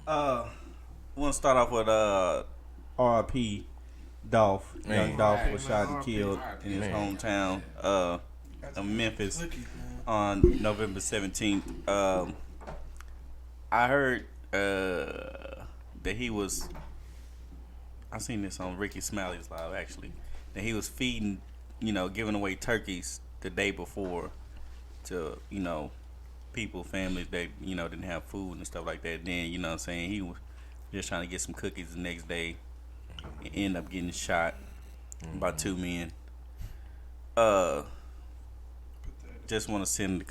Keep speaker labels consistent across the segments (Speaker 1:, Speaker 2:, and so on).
Speaker 1: I want to start off with R.I.P. DOLPH. Young DOLPH was shot and killed in his hometown of Memphis on November 17th. I heard that he was. I seen this on Ricky Smiley's live actually. That he was feeding, giving away turkeys the day before to, people, families that, didn't have food and stuff like that. Then, what I'm saying, he was just trying to get some cookies the next day and end up getting shot by two men. Just want to send the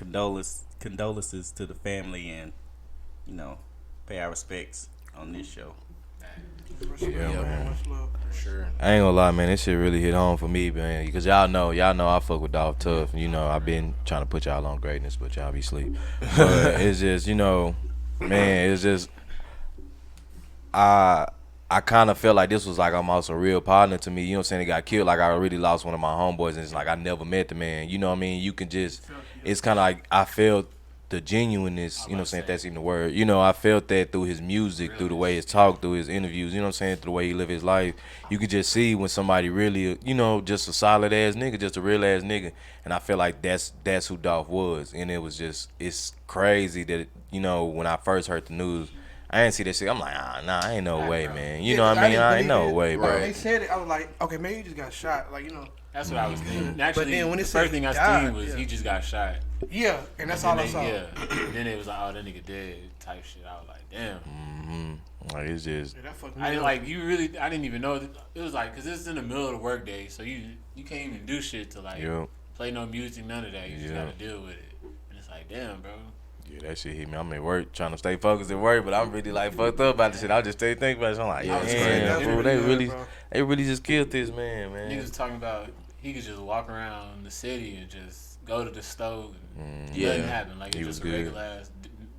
Speaker 1: condolences to the family and, pay our respects on this show.
Speaker 2: Yeah, man.
Speaker 3: For sure.
Speaker 2: I ain't gonna lie, man. This shit really hit home for me, man. Because y'all know I fuck with Dolph tough. I've been trying to put y'all on greatness, but y'all be sleep. But it's just, man, it's just, I kind of felt like this was like almost a real partner to me. You know what I'm saying? He got killed. Like I really lost one of my homeboys, and it's like I never met the man. You know what I mean? You can just, it's kind of like I felt the genuineness, you know what I'm saying, if that's even the word. I felt that through his music, through the way he's talk, through his interviews, you know what I'm saying, through the way he live his life. You could just see when somebody really, just a solid ass nigga, just a real ass nigga. And I feel like that's who Dolph was. And it was just, it's crazy that, when I first heard the news, I didn't see that shit. I'm like, nah, ain't no way, man. You know what I mean? I ain't no way, bro.
Speaker 4: When they said it, I was like, okay, maybe he just got shot. Like,
Speaker 3: That's what I was thinking. Actually,
Speaker 4: But then when
Speaker 3: the
Speaker 4: it said
Speaker 3: first thing
Speaker 4: he
Speaker 3: I
Speaker 4: died,
Speaker 3: seen was
Speaker 4: yeah.
Speaker 3: he just got shot.
Speaker 4: Yeah, and that's all I
Speaker 3: Then
Speaker 4: saw.
Speaker 3: Yeah. Then it was like, oh, that nigga dead type shit. I was like, damn.
Speaker 2: Like, it's just,
Speaker 4: Yeah, that fucked me
Speaker 3: I didn't
Speaker 4: up.
Speaker 3: like I didn't even know it was like, cause it's in the middle of the workday, so you can't even do shit to like
Speaker 2: yeah.
Speaker 3: play no music, none of that. You just
Speaker 2: Yeah.
Speaker 3: gotta deal with it, and it's like, damn, bro.
Speaker 2: Yeah, that shit hit me. I'm at work trying to stay focused at work, but I'm really like fucked up about this shit. I just stay thinking about it. So I'm like,
Speaker 3: Yeah, it's crazy.
Speaker 2: yeah,
Speaker 4: That's
Speaker 2: bro,
Speaker 4: really good, bro.
Speaker 2: they really just killed this man,
Speaker 3: Niggas was
Speaker 2: man.
Speaker 3: talking about he could just walk around the city and just go to the store and
Speaker 2: Yeah.
Speaker 3: nothing happened. Like
Speaker 2: He
Speaker 3: it's
Speaker 2: was
Speaker 3: just a
Speaker 2: good.
Speaker 3: regular ass,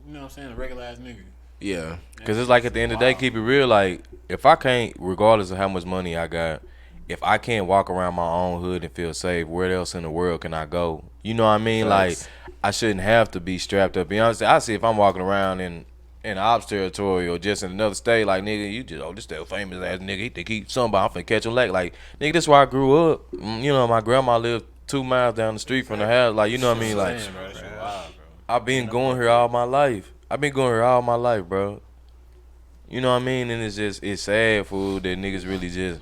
Speaker 3: you know what I'm saying, a regular ass nigga.
Speaker 1: Yeah.
Speaker 2: Cause it's like at the end of the day, keep it real. Like if I can't, regardless of how much money I got, if I can't walk around my own hood and feel safe, where else in the world can I go? You know what I mean?
Speaker 1: Facts.
Speaker 2: Like I shouldn't have to be strapped up. You know what I'm saying? I see if I'm walking around in ops territory or just in another state, like nigga, you just this still famous ass nigga. He think he somebody. I'm finna catch him like nigga. This is where I grew up. My grandma lived 2 miles down the street from the house. Like you know what I mean? Like
Speaker 3: Damn, bro, that shit wild, bro.
Speaker 2: I've been going here all my life. Bro. You know what I mean? And it's sad, fool, that niggas really just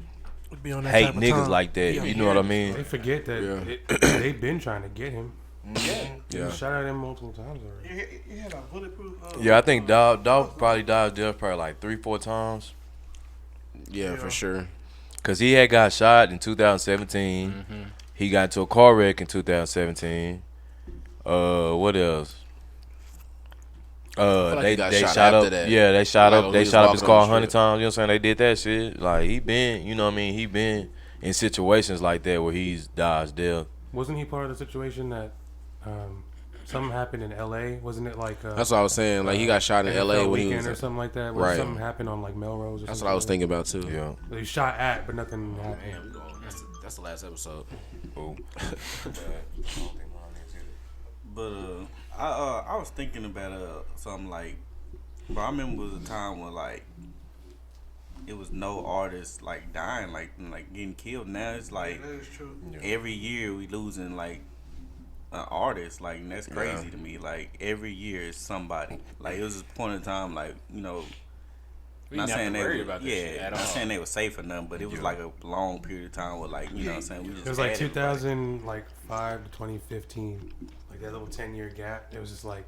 Speaker 4: Be on that
Speaker 2: hate
Speaker 4: type of
Speaker 2: niggas
Speaker 4: time.
Speaker 2: like that.
Speaker 4: Yeah,
Speaker 2: You know what I mean?
Speaker 5: They forget that
Speaker 1: Yeah.
Speaker 5: they've been trying to get him.
Speaker 2: Yeah.
Speaker 1: Yeah.
Speaker 5: Shot at him multiple times already.
Speaker 4: He had a bulletproof.
Speaker 2: Yeah, I think Dog probably died just probably like 3-4 times.
Speaker 1: Yeah, for sure.
Speaker 2: Cause he had got shot in 2017. He got into a car wreck in 2017. What else?
Speaker 1: like he got
Speaker 2: they
Speaker 1: shot
Speaker 2: shot
Speaker 1: after
Speaker 2: up.
Speaker 1: that.
Speaker 2: Yeah, they shot
Speaker 1: Like
Speaker 2: up.
Speaker 1: when
Speaker 2: They
Speaker 1: he was
Speaker 2: shot up his
Speaker 1: walking on
Speaker 2: car
Speaker 1: the
Speaker 2: 100
Speaker 1: strip.
Speaker 2: times. You know what I'm saying? They did that shit. Like he been, you know what I mean? He been in situations like that where he's dodged death.
Speaker 5: Wasn't he part of the situation that something happened in L.A.? Wasn't it like
Speaker 1: That's what I was saying. Like he got shot in
Speaker 5: NFL
Speaker 1: LA when he
Speaker 5: weekend or
Speaker 1: was.
Speaker 5: something like that? Where
Speaker 1: Right.
Speaker 5: something happened on like Melrose or
Speaker 1: That's
Speaker 5: something?
Speaker 1: what I was thinking about too.
Speaker 2: Yeah.
Speaker 5: He was shot at, but nothing happened.
Speaker 1: Damn, we going. That's the last episode.
Speaker 2: Ooh.
Speaker 1: But I was thinking about something like, bro. I remember it was a time when like it was no artists like dying, like getting killed. Now it's like
Speaker 4: That is true.
Speaker 1: every year we losing like an artist. Like and that's crazy to me. Like every year is somebody. Like it was a point in time, like
Speaker 3: We
Speaker 1: not
Speaker 3: didn't have
Speaker 1: saying
Speaker 3: to
Speaker 1: they
Speaker 3: worry
Speaker 1: were,
Speaker 3: about this shit at
Speaker 1: not
Speaker 3: all.
Speaker 1: saying they were safe or nothing, but it was like a long period of time where like what I'm saying, we just
Speaker 5: It was like
Speaker 1: had everybody.
Speaker 5: 2005 to 2015, like that little 10-year gap. It was just like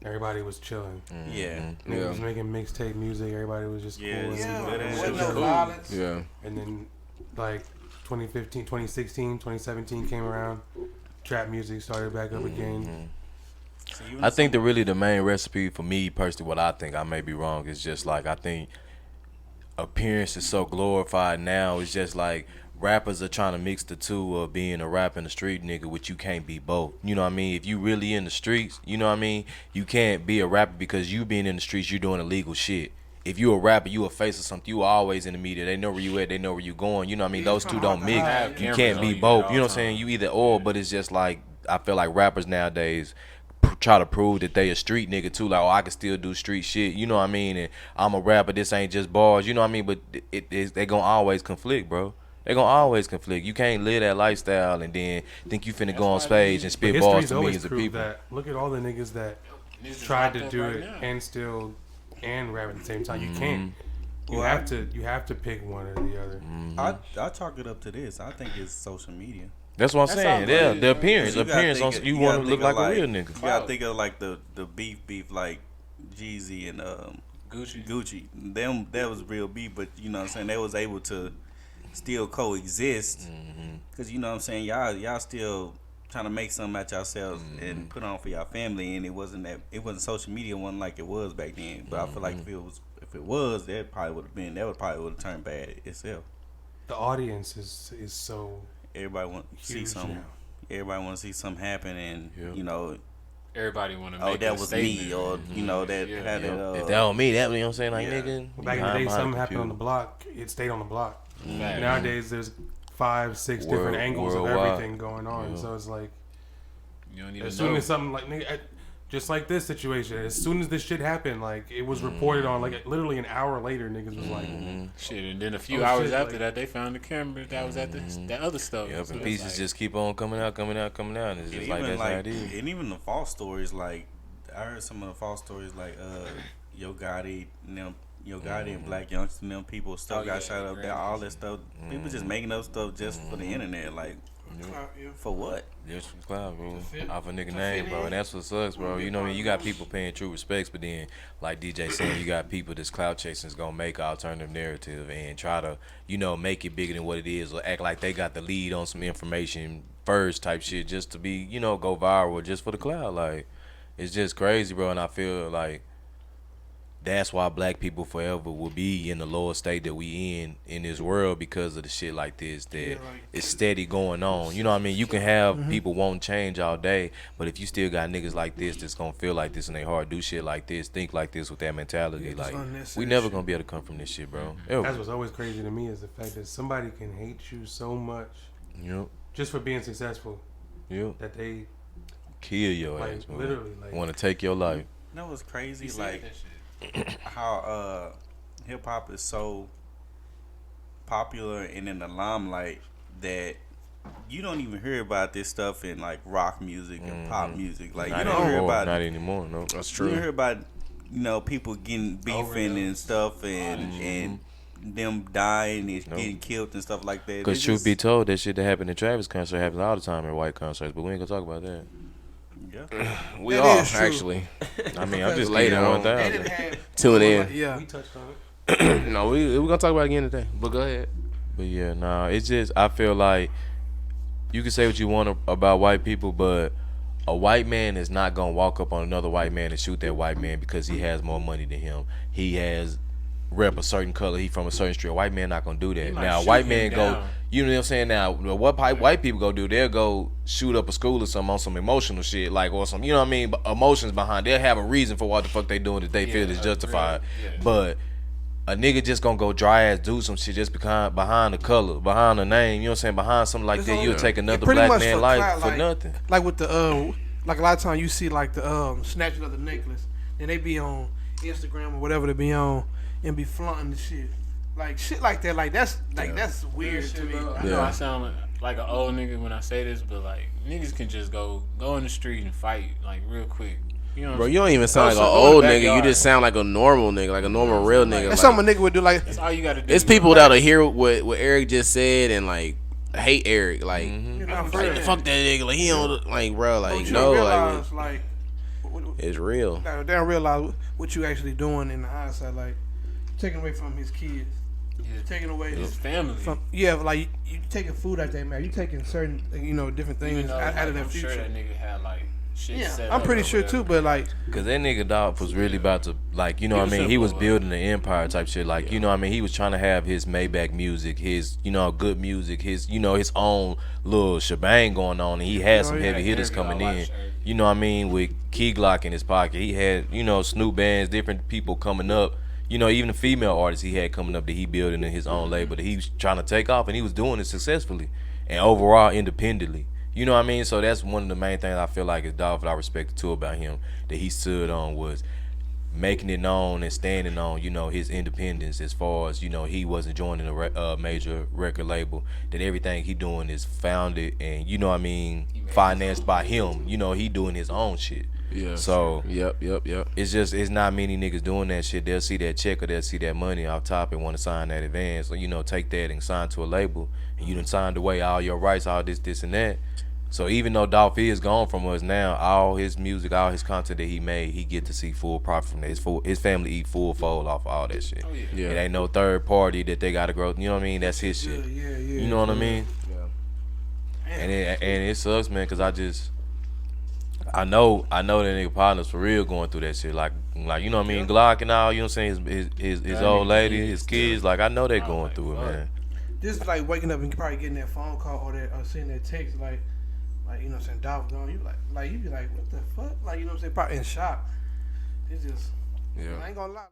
Speaker 5: everybody was chilling.
Speaker 1: Yeah,
Speaker 5: Niggas was making mixtape music. Everybody was just
Speaker 1: Yeah,
Speaker 5: cool.
Speaker 1: yeah,
Speaker 5: and
Speaker 1: that
Speaker 4: Wasn't
Speaker 1: shit
Speaker 4: no
Speaker 1: was
Speaker 4: violence.
Speaker 1: yeah.
Speaker 5: And then like 2015, 2016, 2017 came around. Trap music started back up again.
Speaker 1: So you
Speaker 2: I think the main recipe for me personally, what I think, I may be wrong, is just like I think appearance is so glorified now. It's just like rappers are trying to mix the two of being a rap and a street nigga, which you can't be both. You know what I mean? If you really in the streets, you know what I mean? You can't be a rapper because you being in the streets, you doing illegal shit. If you a rapper, you a face or something, you always in the media. They know where you at, they know where you going. You know what I mean? Those two don't mix.
Speaker 3: Have
Speaker 2: You
Speaker 3: cameras
Speaker 2: can't
Speaker 3: on
Speaker 2: be
Speaker 3: you
Speaker 2: both.
Speaker 3: at
Speaker 2: You know
Speaker 3: all
Speaker 2: what I'm saying?
Speaker 3: times.
Speaker 2: You either or, but it's just like I feel like rappers nowadays try to prove that they a street nigga too. Like, oh, I can still do street shit. You know what I mean? And I'm a rapper. This ain't just bars. You know what I mean? But they gonna always conflict, bro. They gonna always conflict. You can't live that lifestyle and then think you finna go on stage and spit bars
Speaker 5: History's
Speaker 2: to
Speaker 5: always
Speaker 2: millions of
Speaker 5: proved
Speaker 2: people.
Speaker 5: that. Look at all the niggas that
Speaker 3: Niggas
Speaker 5: tried to
Speaker 3: locked
Speaker 5: do
Speaker 3: up right
Speaker 5: it
Speaker 3: now.
Speaker 5: and rap at the same time. You can't. You have to pick one or the other.
Speaker 1: I chalk it up to this. I think it's social media.
Speaker 2: That's what I'm saying.
Speaker 3: all
Speaker 2: Yeah,
Speaker 3: it is,
Speaker 2: the
Speaker 3: bro.
Speaker 2: appearance.
Speaker 1: You gotta
Speaker 2: Appearance.
Speaker 1: think
Speaker 2: You
Speaker 1: you
Speaker 2: want
Speaker 1: gotta
Speaker 2: to look
Speaker 1: think
Speaker 2: like
Speaker 1: of,
Speaker 2: a real
Speaker 1: like,
Speaker 2: nigga.
Speaker 1: You gotta think of like the beef like Jeezy and Gucci. Them that was real beef, but you know what I'm saying, they was able to still coexist. Cause you know what I'm saying, y'all still trying to make something out yourselves and put on for your family, and it wasn't social media wasn't like it was back then. But I feel like if it was, that probably would have turned bad itself.
Speaker 5: The audience is so
Speaker 1: Everybody want to see
Speaker 5: huge
Speaker 1: something.
Speaker 5: now.
Speaker 1: Everybody want to see something happen, and you know,
Speaker 3: Everybody want to
Speaker 1: oh,
Speaker 3: make
Speaker 1: that
Speaker 3: a
Speaker 1: was
Speaker 3: statement.
Speaker 1: me, or you know that
Speaker 3: Yeah.
Speaker 1: had it.
Speaker 2: If that on me, that you know what I'm saying, like
Speaker 1: Yeah.
Speaker 2: nigga.
Speaker 5: Back in the day,
Speaker 2: behind
Speaker 5: something
Speaker 2: the
Speaker 5: happened on the
Speaker 2: computer.
Speaker 5: block. It stayed on the block.
Speaker 3: Fact.
Speaker 5: Nowadays, there's 5-6 different
Speaker 2: World-
Speaker 5: angles of
Speaker 2: worldwide.
Speaker 5: everything going on.
Speaker 2: Yeah.
Speaker 5: So it's like,
Speaker 3: You don't even
Speaker 5: as soon
Speaker 3: know.
Speaker 5: as something like nigga, just like this situation, as soon as this shit happened, like it was reported on, like literally an hour later, niggas was like,
Speaker 3: Shit, and then a few
Speaker 5: Oh,
Speaker 3: hours
Speaker 5: shit,
Speaker 3: after
Speaker 5: like-
Speaker 3: that, they found the camera that was at that other stuff.
Speaker 2: Yep,
Speaker 3: So
Speaker 2: and
Speaker 3: it's
Speaker 2: pieces
Speaker 3: like,
Speaker 2: just keep on coming out. And it's just like that's how it is.
Speaker 1: and even the false stories, like I heard some of the false stories, like Yo Gotti, and Black Youngster, and them people still
Speaker 3: Oh,
Speaker 1: got
Speaker 3: yeah,
Speaker 1: shot up
Speaker 3: great
Speaker 1: there. All that stuff, people just making up stuff just for the internet, like for what?
Speaker 2: Just from cloud, bro.
Speaker 4: fit-
Speaker 2: Off a nigga
Speaker 4: to
Speaker 2: name,
Speaker 4: fit
Speaker 2: bro.
Speaker 4: in.
Speaker 2: And that's what sucks, bro. You know what I mean? You got people paying true respects, but then, like DJ saying, you got people that's cloud chasing is gonna make alternative narrative and try to, you know, make it bigger than what it is, or act like they got the lead on some information first type shit just to be, you know, go viral just for the cloud. Like, it's just crazy, bro. And I feel like that's why black people forever will be in the lower state that we in this world, because of the shit like this that is steady going on. You know what I mean? You can have people won't change all day, but if you still got niggas like this that's gonna feel like this and they hard do shit like this, think like this with that mentality,
Speaker 4: Yeah, just
Speaker 2: like
Speaker 4: unnecessary
Speaker 2: we never
Speaker 4: shit.
Speaker 2: gonna be able to come from this shit, bro.
Speaker 5: that's
Speaker 2: Ever.
Speaker 5: what's always crazy to me is the fact that somebody can hate you so much
Speaker 2: Yep.
Speaker 5: just for being successful
Speaker 2: Yep.
Speaker 5: that they
Speaker 2: Kill your
Speaker 5: like
Speaker 2: ass, bro.
Speaker 5: literally like
Speaker 2: Want to take your life.
Speaker 1: You know what's crazy?
Speaker 3: he said
Speaker 1: Like
Speaker 3: that shit.
Speaker 1: how hip hop is so popular and in the limelight that you don't even hear about this stuff in like rock music and pop music. Like you
Speaker 2: Not
Speaker 1: don't hear
Speaker 2: anymore.
Speaker 1: about
Speaker 2: Not anymore. No.
Speaker 6: That's
Speaker 1: you don't hear
Speaker 6: true.
Speaker 1: about people getting beefing and stuff and them dying and getting killed and stuff like that.
Speaker 2: Because
Speaker 1: It's
Speaker 2: truth
Speaker 1: just-
Speaker 2: be told, that shit that happened at Travis concert happens all the time at white concerts, but we ain't gonna talk about that.
Speaker 1: yeah.
Speaker 6: We
Speaker 4: That
Speaker 6: are
Speaker 4: is true.
Speaker 6: actually.
Speaker 2: I mean, I'm just
Speaker 6: Later
Speaker 2: later
Speaker 6: on.
Speaker 2: 1,000.
Speaker 6: Tune in.
Speaker 4: Yeah.
Speaker 5: we touched on it.
Speaker 6: No, we're gonna talk about it again today. But go ahead.
Speaker 2: But yeah, nah, it's just I feel like you can say what you want about white people, but a white man is not gonna walk up on another white man and shoot that white man because he has more money than him. He has rep a certain color. He from a certain street. A white man not gonna do that.
Speaker 3: might
Speaker 2: Now, a
Speaker 3: shoot
Speaker 2: white
Speaker 3: him
Speaker 2: man go.
Speaker 3: down.
Speaker 2: You know what I'm saying? Now, what white people go do? They'll go shoot up a school or something on some emotional shit, like or some. You know what I mean? Emotions behind. They'll have a reason for what the fuck they doing that they feel is justified.
Speaker 3: yeah.
Speaker 2: But a nigga just gonna go dry ass do some shit just behind the color, behind the name, you know what I'm saying, behind something like
Speaker 4: It's
Speaker 2: that,
Speaker 4: all-
Speaker 2: you'll take another
Speaker 4: pretty
Speaker 2: black
Speaker 4: much
Speaker 2: man
Speaker 4: for
Speaker 2: life
Speaker 4: clout,
Speaker 2: for
Speaker 4: like-
Speaker 2: nothing.
Speaker 4: Like with the like a lot of times you see like the snatching of the necklace, and they be on Instagram or whatever they be on and be flaunting the shit. Like shit like that, like that's weird to me.
Speaker 3: I know I sound like an old nigga when I say this, but like niggas can just go in the street and fight like real quick. You know what
Speaker 6: Bro,
Speaker 3: I'm
Speaker 6: you don't even sound like
Speaker 3: Go
Speaker 6: an
Speaker 3: in the
Speaker 6: old nigga. You
Speaker 3: backyard.
Speaker 6: just sound like a normal nigga, like a normal real nigga.
Speaker 4: That's
Speaker 6: Like,
Speaker 4: something a nigga would do. Like
Speaker 3: That's all you gotta do.
Speaker 6: it's people that'll hear what Eric just said and like hate Eric. Like,
Speaker 4: you know, for
Speaker 6: like
Speaker 4: real.
Speaker 6: fuck that nigga. Like he don't like, bro. Like
Speaker 4: Don't you
Speaker 6: no,
Speaker 4: realize,
Speaker 6: like
Speaker 4: like
Speaker 6: it's real.
Speaker 4: they don't realize what you actually doing in the hindsight, like taking away from his kids, taking away
Speaker 3: his family.
Speaker 4: from like you taking food out that man, you taking certain different things
Speaker 3: Even though,
Speaker 4: out of
Speaker 3: like,
Speaker 4: their
Speaker 3: I'm
Speaker 4: future.
Speaker 3: sure that nigga had like shit set
Speaker 4: Yeah, I'm
Speaker 3: up
Speaker 4: pretty
Speaker 3: or
Speaker 4: sure
Speaker 3: whatever.
Speaker 4: too, but like
Speaker 2: Cause that nigga Dolph was really about to, like, you know what I mean, he was building an empire type shit, like, you know what I mean, he was trying to have his Maybach music, his, good music, his, his own little shebang going on, and he had some heavy hitters coming in, you know what I mean, with Key Glock in his pocket. He had, Snoop bands, different people coming up, even the female artists he had coming up that he building in his own label that he was trying to take off, and he was doing it successfully and overall independently. You know what I mean? So that's one of the main things I feel like is Dolph that I respected too about him that he stood on was making it known and standing on, you know, his independence as far as, you know, he wasn't joining a major record label, that everything he doing is founded and, you know what I mean, financed by him. You know, he doing his own shit.
Speaker 6: Yeah.
Speaker 2: So
Speaker 6: Yep.
Speaker 2: it's not many niggas doing that shit. They'll see that check or they'll see that money off top and want to sign that advance, or, you know, take that and sign to a label, and you done signed away all your rights, all this and that. So even though Dolph is gone from us now, all his music, all his content that he made, he get to see full profit from that. His family eat full fold off all that shit.
Speaker 6: Yeah.
Speaker 2: It ain't no third party that they gotta grow. You know what I mean? That's his shit.
Speaker 4: Yeah.
Speaker 2: You know what I mean?
Speaker 6: Yeah.
Speaker 2: And it sucks, man, cause I know that nigga partners for real going through that shit. Like you know what I mean? Glock and all, you know what I'm saying? His old lady, his kids, like I know they going through it, man.
Speaker 4: Just like waking up and probably getting that phone call or seeing that text, like you know what I'm saying, Dolph gone. You be like, what the fuck? Like, you know what I'm saying? Probably in shock. It's just,
Speaker 6: Yeah.
Speaker 4: I ain't gonna lie.